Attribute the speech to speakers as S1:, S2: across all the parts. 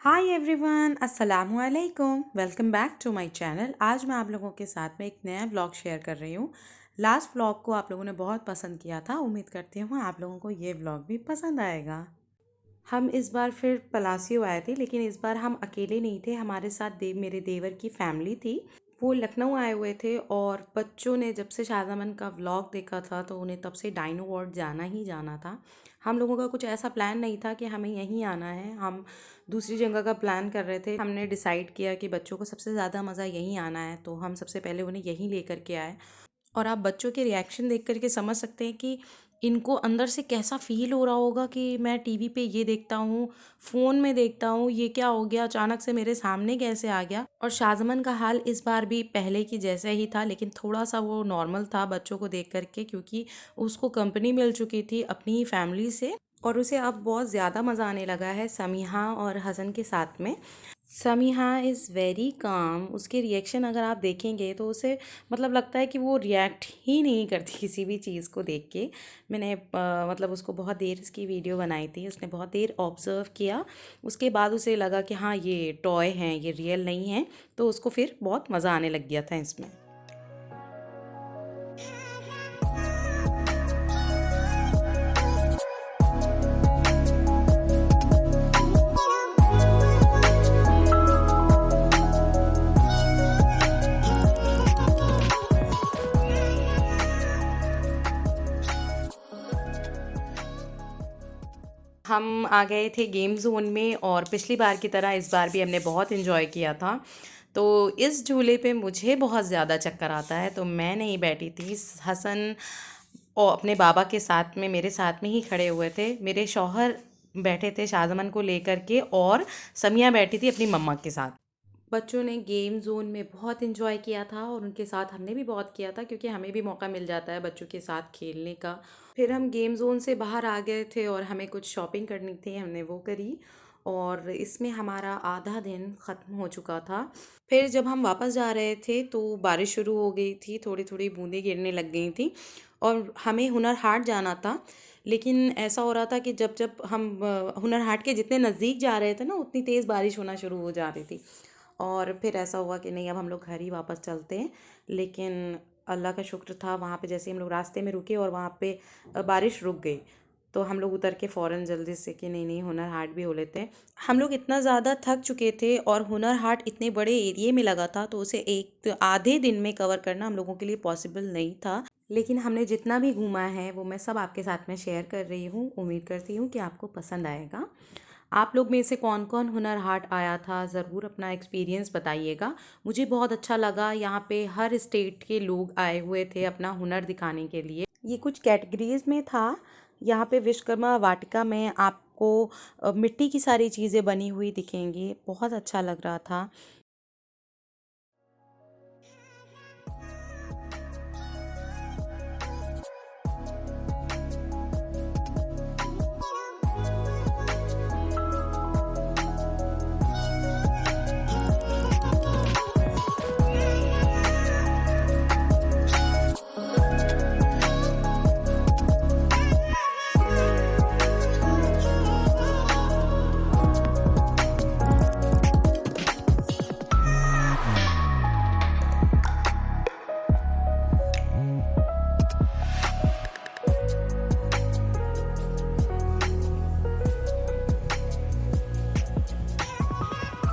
S1: हाय everyone, अस्सलामु अलैकुम। Welcome back to my channel. आज मैं आप लोगों के साथ में एक नया व्लॉग शेयर कर रही हूँ। लास्ट व्लॉग को आप लोगों ने बहुत पसंद किया था। उम्मीद करती हूँ आप लोगों को ये व्लॉग भी पसंद आएगा। हम इस बार फिर पलासियो आए थे, लेकिन इस बार हम अकेले नहीं थे। हमारे साथ मेरे देवर की फैमिली थी। वो लखनऊ आए हुए थे और बच्चों ने जब से शाहजमन का व्लॉग देखा था तो उन्हें तब से डाइनो वर्ल्ड जाना ही जाना था। हम लोगों का कुछ ऐसा प्लान नहीं था कि हमें यहीं आना है। हम दूसरी जगह का प्लान कर रहे थे। हमने डिसाइड किया कि बच्चों को सबसे ज़्यादा मज़ा यहीं आना है, तो हम सबसे पहले उन्हें यहीं लेकर के आए। और आप बच्चों के रिएक्शन देख कर के समझ सकते हैं कि इनको अंदर से कैसा फ़ील हो रहा होगा कि मैं टीवी पे ये देखता हूँ, फ़ोन में देखता हूँ, ये क्या हो गया, अचानक से मेरे सामने कैसे आ गया। और शाज़मन का हाल इस बार भी पहले की जैसा ही था, लेकिन थोड़ा सा वो नॉर्मल था बच्चों को देख कर के, क्योंकि उसको कंपनी मिल चुकी थी अपनी ही फैमिली से। और उसे अब बहुत ज़्यादा मज़ा आने लगा है समीहा और हसन के साथ में। समीहा इज़ वेरी काम। उसके रिएक्शन अगर आप देखेंगे तो उसे मतलब लगता है कि वो रिएक्ट ही नहीं करती किसी भी चीज़ को देख के। मैंने मतलब उसको बहुत देर इसकी वीडियो बनाई थी, उसने बहुत देर ऑब्ज़र्व किया। उसके बाद उसे लगा कि हाँ ये टॉय हैं, ये रियल नहीं है, तो उसको फिर बहुत मज़ा आने लग गया था इसमें। हम आ गए थे गेम ज़ोन में और पिछली बार की तरह इस बार भी हमने बहुत इन्जॉय किया था। तो इस झूले पे मुझे बहुत ज़्यादा चक्कर आता है, तो मैं नहीं बैठी थी। हसन और अपने बाबा के साथ में मेरे साथ में ही खड़े हुए थे। मेरे शौहर बैठे थे शाज़मन को लेकर के और समिया बैठी थी अपनी मम्मा के साथ। बच्चों ने गेम ज़ोन में बहुत इन्जॉय किया था और उनके साथ हमने भी बहुत किया था, क्योंकि हमें भी मौका मिल जाता है बच्चों के साथ खेलने का। फिर हम गेम ज़ोन से बाहर आ गए थे और हमें कुछ शॉपिंग करनी थी, हमने वो करी। और इसमें हमारा आधा दिन ख़त्म हो चुका था। फिर जब हम वापस जा रहे थे तो बारिश शुरू हो गई थी, थोड़ी थोड़ी बूंदें गिरने लग गई थी और हमें हुनर हाट जाना था। लेकिन ऐसा हो रहा था कि जब जब हम हुनर हाट के जितने नज़दीक जा रहे थे ना, उतनी तेज़ बारिश होना शुरू हो जा रही थी। और फिर ऐसा हुआ कि नहीं, अब हम लोग घर ही वापस चलते हैं। लेकिन अल्लाह का शुक्र था, वहाँ पे जैसे हम लोग रास्ते में रुके और वहाँ पे बारिश रुक गई, तो हम लोग उतर के फ़ौरन जल्दी से कि नहीं नहीं हुनर हाट भी हो लेते हैं। हम लोग इतना ज़्यादा थक चुके थे और हुनर हाट इतने बड़े एरिए में लगा था, तो उसे एक आधे दिन में कवर करना हम लोगों के लिए पॉसिबल नहीं था। लेकिन हमने जितना भी घूमा है वो मैं सब आपके साथ में शेयर कर रही हूँ। उम्मीद करती हूँ कि आपको पसंद आएगा। आप लोग में से कौन कौन हुनर हाट आया था, ज़रूर अपना एक्सपीरियंस बताइएगा। मुझे बहुत अच्छा लगा, यहाँ पे हर स्टेट के लोग आए हुए थे अपना हुनर दिखाने के लिए। ये कुछ कैटेगरीज में था। यहाँ पे विश्वकर्मा वाटिका में आपको मिट्टी की सारी चीज़ें बनी हुई दिखेंगी, बहुत अच्छा लग रहा था।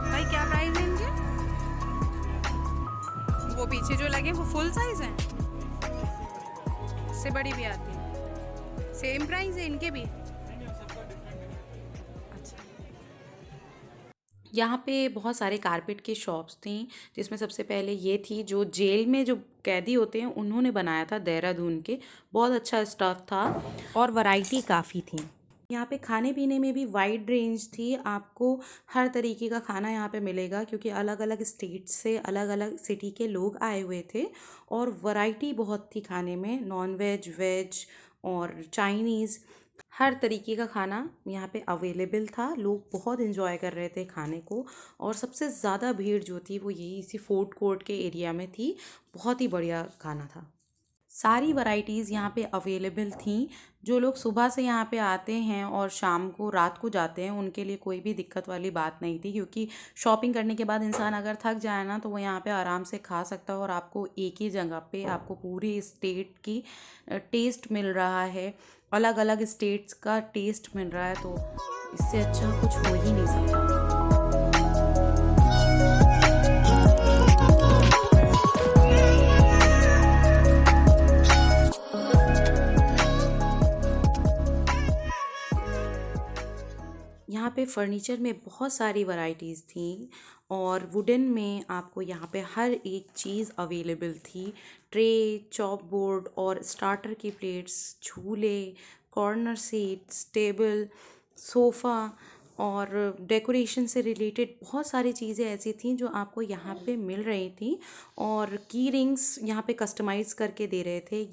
S2: भाई क्या प्राइस है इनके? वो पीछे जो लगे वो फुल साइज है, इससे बड़ी भी आती है। सेम प्राइस है इनके भी? अच्छा।
S1: यहाँ पे बहुत सारे कारपेट की शॉप्स थी, जिसमें सबसे पहले ये थी जो जेल में जो कैदी होते हैं उन्होंने बनाया था, देहरादून के। बहुत अच्छा स्टफ था और वैरायटी काफ़ी थी। यहाँ पे खाने पीने में भी वाइड रेंज थी। आपको हर तरीके का खाना यहाँ पे मिलेगा, क्योंकि अलग अलग स्टेट से अलग अलग सिटी के लोग आए हुए थे। और वैरायटी बहुत थी खाने में, नॉन वेज, वेज और चाइनीज़। हर तरीके का खाना यहाँ पे अवेलेबल था। लोग बहुत इन्जॉय कर रहे थे खाने को। और सबसे ज़्यादा भीड़ जो थी वो यही इसी फूड कोर्ट के एरिया में थी। बहुत ही बढ़िया खाना था। सारी वैरायटीज़ यहाँ पे अवेलेबल थी। जो लोग सुबह से यहाँ पे आते हैं और शाम को रात को जाते हैं उनके लिए कोई भी दिक्कत वाली बात नहीं थी, क्योंकि शॉपिंग करने के बाद इंसान अगर थक जाए ना तो वो यहाँ पे आराम से खा सकता है और आपको एक ही जगह पे आपको पूरी स्टेट की टेस्ट मिल रहा है, अलग अलग स्टेट्स का टेस्ट मिल रहा है, तो इससे अच्छा कुछ हो ही नहीं सकता। यहाँ पे फर्नीचर में बहुत सारी वैरायटीज़ थी और वुडन में आपको यहाँ पे हर एक चीज़ अवेलेबल थी। ट्रे, चॉप बोर्ड और स्टार्टर की प्लेट्स, झूले, कॉर्नर सीट्स, टेबल, सोफ़ा और डेकोरेशन से रिलेटेड बहुत सारी चीज़ें ऐसी थी जो आपको यहाँ पे मिल रही थी और की रिंग्स यहाँ पे कस्टमाइज़ करके दे रहे थे।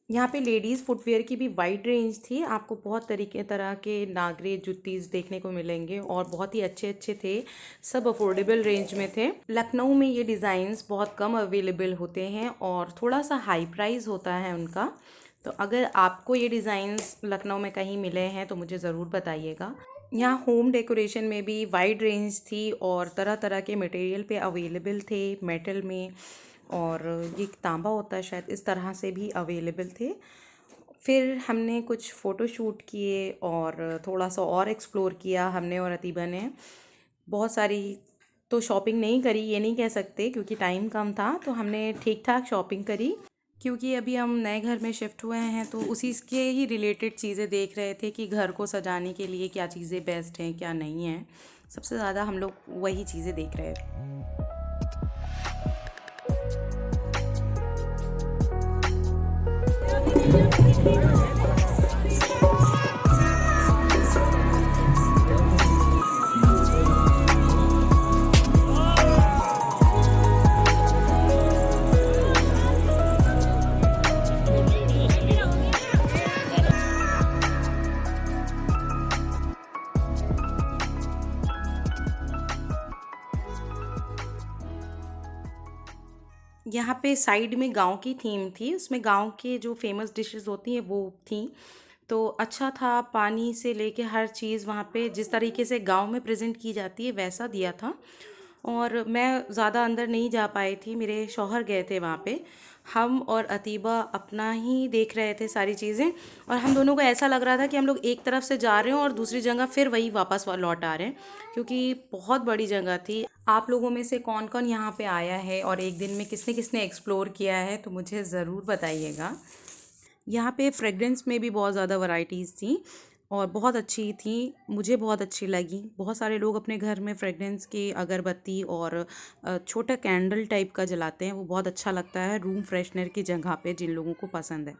S1: यहाँ पे लेडीज़ फुटवेयर की भी वाइड रेंज थी। आपको बहुत तरीके तरह के नागरे जुत्तीज़ देखने को मिलेंगे और बहुत ही अच्छे अच्छे थे, सब अफोर्डेबल रेंज में थे। लखनऊ में ये डिज़ाइंस बहुत कम अवेलेबल होते हैं और थोड़ा सा हाई प्राइस होता है उनका। तो अगर आपको ये डिज़ाइंस लखनऊ में कहीं मिले हैं तो मुझे ज़रूर बताइएगा। यहाँ होम डेकोरेशन में भी वाइड रेंज थी और तरह तरह के मटेरियल पे अवेलेबल थे, मेटल में और ये तांबा होता है शायद, इस तरह से भी अवेलेबल थे। फिर हमने कुछ फ़ोटो शूट किए और थोड़ा सा और एक्सप्लोर किया हमने और अतीबा ने। बहुत सारी तो शॉपिंग नहीं करी ये नहीं कह सकते क्योंकि टाइम कम था, तो हमने ठीक ठाक शॉपिंग करी। क्योंकि अभी हम नए घर में शिफ्ट हुए हैं तो उसी के ही रिलेटेड चीज़ें देख रहे थे कि घर को सजाने के लिए क्या चीज़ें बेस्ट हैं क्या नहीं हैं। सबसे ज़्यादा हम लोग वही चीज़ें देख रहे थे। यहाँ पे साइड में गांव की थीम थी, उसमें गांव के जो फेमस डिशेस होती हैं वो थी, तो अच्छा था। पानी से लेके हर चीज़ वहाँ पे जिस तरीके से गांव में प्रेजेंट की जाती है वैसा दिया था। और मैं ज़्यादा अंदर नहीं जा पाई थी, मेरे शौहर गए थे वहाँ पे। हम और अतीबा अपना ही देख रहे थे सारी चीज़ें और हम दोनों को ऐसा लग रहा था कि हम लोग एक तरफ से जा रहे हैं और दूसरी जगह फिर वही वापस लौट आ रहे हैं, क्योंकि बहुत बड़ी जगह थी। आप लोगों में से कौन कौन यहाँ पे आया है और एक दिन में किसने किसने एक्सप्लोर किया है तो मुझे ज़रूर बताइएगा। यहाँ पे फ्रेगरेंस में भी बहुत ज़्यादा वैरायटीज़ थी। और बहुत अच्छी थी, मुझे बहुत अच्छी लगी। बहुत सारे लोग अपने घर में फ्रेगरेंस की अगरबत्ती और छोटा कैंडल टाइप का जलाते हैं, वो बहुत अच्छा लगता है रूम फ्रेशनर की जगह पे, जिन लोगों को पसंद है।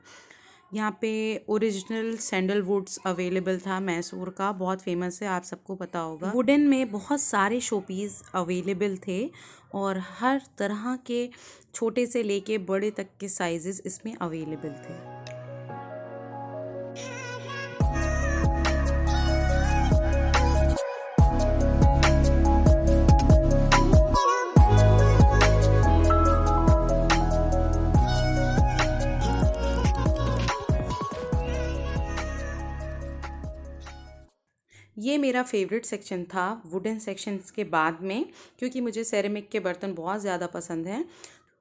S1: यहाँ पे ओरिजिनल सैंडलवुड्स अवेलेबल था, मैसूर का बहुत फेमस है, आप सबको पता होगा। वुडन में बहुत सारे शोपीस अवेलेबल थे और हर तरह के छोटे से लेके बड़े तक के साइजेस इसमें अवेलेबल थे। ये मेरा फेवरेट सेक्शन था वुडन सेक्शंस के बाद में, क्योंकि मुझे सेरेमिक के बर्तन बहुत ज़्यादा पसंद हैं।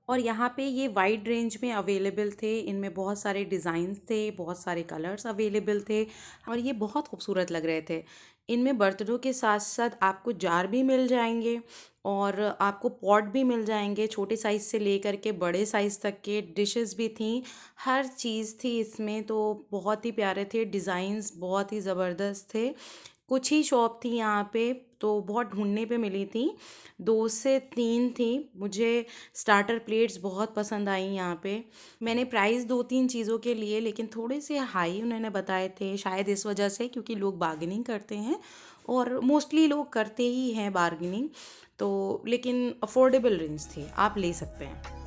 S1: और यहाँ पे ये वाइड रेंज में अवेलेबल थे, इनमें बहुत सारे डिज़ाइंस थे, बहुत सारे कलर्स अवेलेबल थे और ये बहुत खूबसूरत लग रहे थे। इनमें बर्तनों के साथ साथ आपको जार भी मिल जाएंगे और आपको पॉट भी मिल जाएंगे, छोटे साइज़ से लेकर के बड़े साइज़ तक के डिशेस भी थी, हर चीज़ थी इसमें। तो बहुत ही प्यारे थे, डिज़ाइंस बहुत ही ज़बरदस्त थे। कुछ ही शॉप थी यहाँ पे, तो बहुत ढूंढने पे मिली थी, 2 से 3 थी। मुझे स्टार्टर प्लेट्स बहुत पसंद आई यहाँ पे। मैंने प्राइस 2-3 चीज़ों के लिए, लेकिन थोड़े से हाई उन्होंने बताए थे, शायद इस वजह से क्योंकि लोग बार्गेनिंग करते हैं और मोस्टली लोग करते ही हैं बार्गेनिंग, तो लेकिन अफोर्डेबल रेंज थी, आप ले सकते हैं।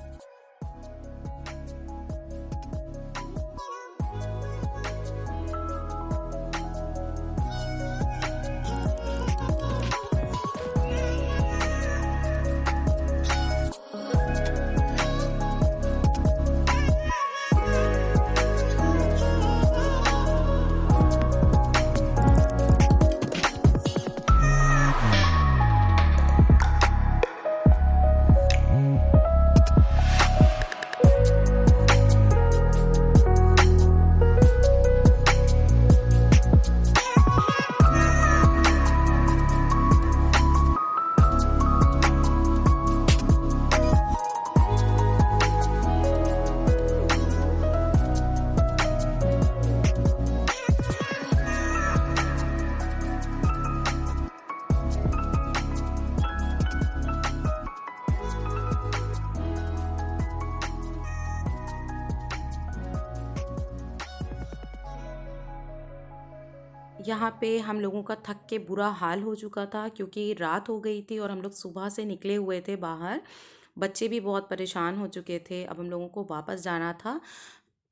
S1: यहाँ पे हम लोगों का थक के बुरा हाल हो चुका था, क्योंकि रात हो गई थी और हम लोग सुबह से निकले हुए थे बाहर। बच्चे भी बहुत परेशान हो चुके थे, अब हम लोगों को वापस जाना था।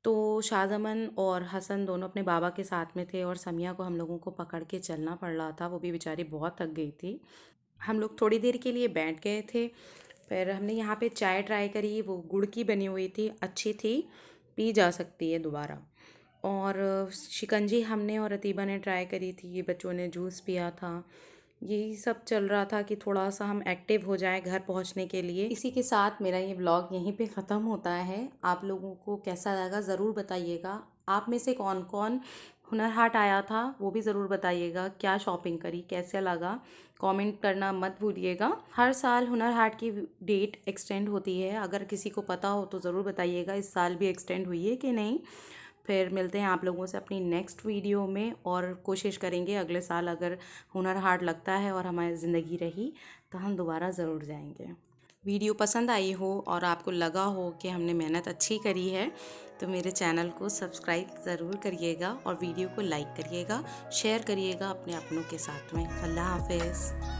S1: तो शाहजमन और हसन दोनों अपने बाबा के साथ में थे और समिया को हम लोगों को पकड़ के चलना पड़ रहा था, वो भी बेचारी बहुत थक गई थी। हम लोग थोड़ी देर के लिए बैठ गए थे, फिर हमने यहाँ पे चाय ट्राई करी, वो गुड़ की बनी हुई थी, अच्छी थी, पी जा सकती है दोबारा। और शिकंजी हमने और रतीबा ने ट्राई करी थी, ये बच्चों ने जूस पिया था। यही सब चल रहा था कि थोड़ा सा हम एक्टिव हो जाएं घर पहुंचने के लिए। इसी के साथ मेरा ये व्लॉग यहीं पे ख़त्म होता है। आप लोगों को कैसा लगा ज़रूर बताइएगा। आप में से कौन कौन हुनर हाट आया था वो भी ज़रूर बताइएगा, क्या शॉपिंग करी, कैसा लगा, कमेंट करना मत भूलिएगा। हर साल हुनर हाट की डेट एक्सटेंड होती है, अगर किसी को पता हो तो ज़रूर बताइएगा इस साल भी एक्सटेंड हुई है कि नहीं। फिर मिलते हैं आप लोगों से अपनी नेक्स्ट वीडियो में, और कोशिश करेंगे अगले साल अगर हुनर हाट लगता है और हमारी ज़िंदगी रही तो हम दोबारा ज़रूर जाएंगे। वीडियो पसंद आई हो और आपको लगा हो कि हमने मेहनत अच्छी करी है तो मेरे चैनल को सब्सक्राइब ज़रूर करिएगा और वीडियो को लाइक करिएगा, शेयर करिएगा अपने अपनों के साथ में। अल्लाह हाफिज़।